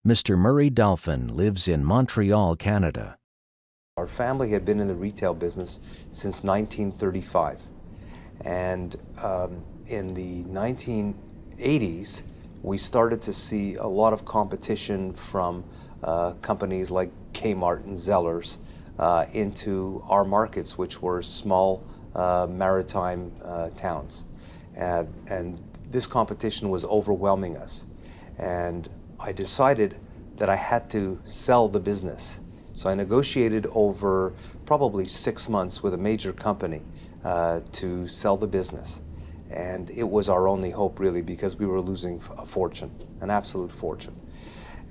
Mr. Murray Dolphin lives in Montreal, Canada. Our family had been in the retail business since 1935, and in the 1980s we started to see a lot of competition from companies like Kmart and Zellers into our markets, which were small maritime towns, and this competition was overwhelming us, and I decided that I had to sell the business. So I negotiated over probably 6 months with a major company to sell the business. And it was our only hope, really, because we were losing a fortune, an absolute fortune.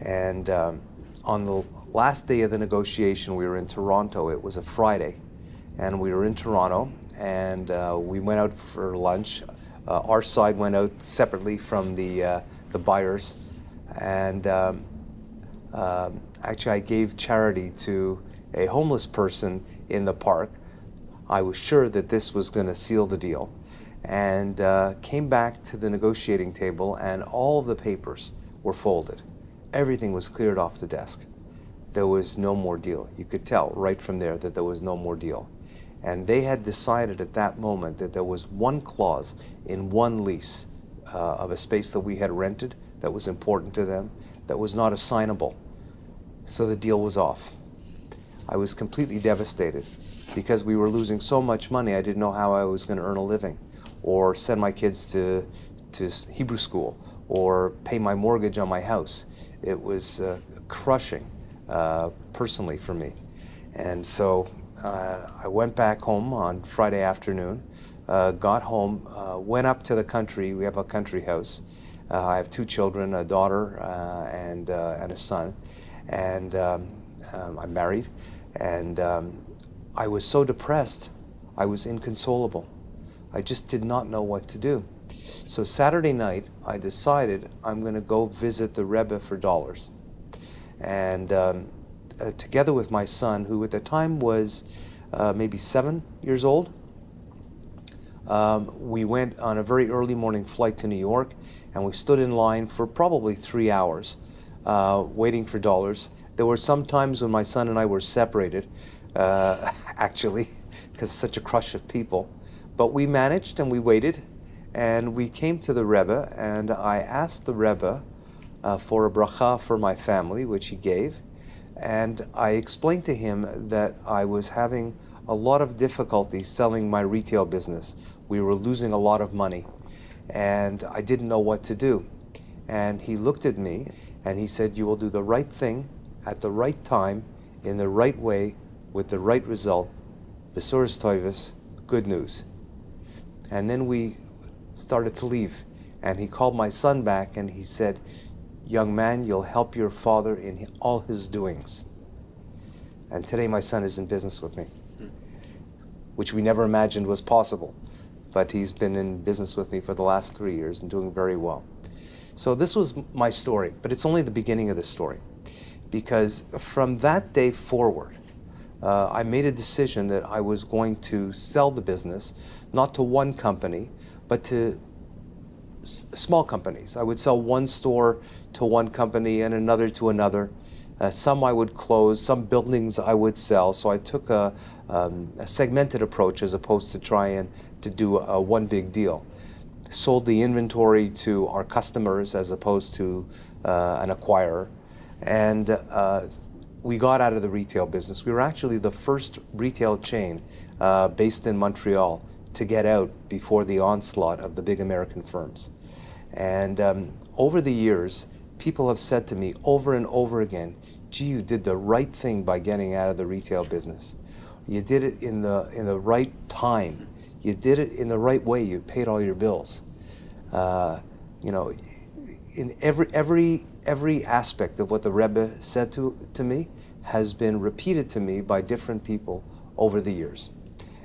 And on the last day of the negotiation, we were in Toronto. It was a Friday. And we were in Toronto, and we went out for lunch. Our side went out separately from the buyers. And actually, I gave charity to a homeless person in the park. I was sure that this was going to seal the deal, and came back to the negotiating table, and all of the papers were folded. Everything was cleared off the desk. There was no more deal. You could tell right from there that there was no more deal. And they had decided at that moment that there was one clause in one lease of a space that we had rented that was important to them, that was not assignable. So the deal was off. I was completely devastated because we were losing so much money. I didn't know how I was going to earn a living, or send my kids to Hebrew school, or pay my mortgage on my house. It was crushing personally for me. And so I went back home on Friday afternoon, got home, went up to the country. We have a country house. I have 2 children, a daughter and a son, and I'm married, and I was so depressed, I was inconsolable. I just did not know what to do. So Saturday night, I decided I'm going to go visit the Rebbe for dollars. And together with my son, who at the time was maybe 7 years old, we went on a very early morning flight to New York, and we stood in line for probably 3 hours waiting for dollars. There were some times when my son and I were separated, actually, because such a crush of people. But we managed, and we waited, and we came to the Rebbe, and I asked the Rebbe for a bracha for my family, which he gave, and I explained to him that I was having a lot of difficulty selling my retail business. We were losing a lot of money, and I didn't know what to do. And he looked at me, and he said, "You will do the right thing at the right time, in the right way, with the right result. Besuras Toivos, good news." And then we started to leave, and he called my son back, and he said, "Young man, you'll help your father in all his doings." And today my son is in business with me, which we never imagined was possible. But he's been in business with me for the last 3 years and doing very well. So this was my story, but it's only the beginning of the story. Because from that day forward, I made a decision that I was going to sell the business, not to one company, but to small companies. I would sell one store to one company and another to another. Some I would close, some buildings I would sell. So I took a segmented approach as opposed to trying to do one big deal. Sold the inventory to our customers as opposed to an acquirer. And we got out of the retail business. We were actually the first retail chain based in Montreal to get out before the onslaught of the big American firms. And over the years, people have said to me over and over again, "Gee, you did the right thing by getting out of the retail business. You did it in the right time. You did it in the right way. You paid all your bills." You know, in every aspect of what the Rebbe said to me has been repeated to me by different people over the years.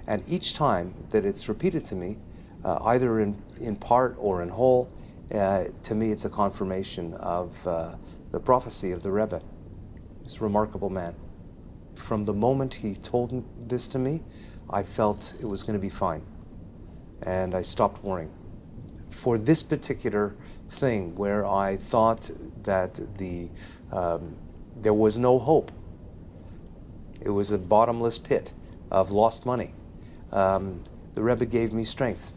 And each time that it's repeated to me, either in part or in whole, to me it's a confirmation of the prophecy of the Rebbe. He's a remarkable man. From the moment he told this to me, I felt it was going to be fine. And I stopped worrying. for this particular thing where I thought that there was no hope, it was a bottomless pit of lost money, the Rebbe gave me strength,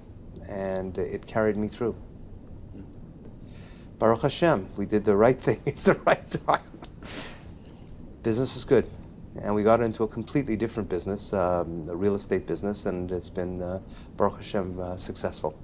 and it carried me through. Baruch Hashem, we did the right thing at the right time. Business is good. And we got into a completely different business, a real estate business, and it's been, Baruch Hashem, successful.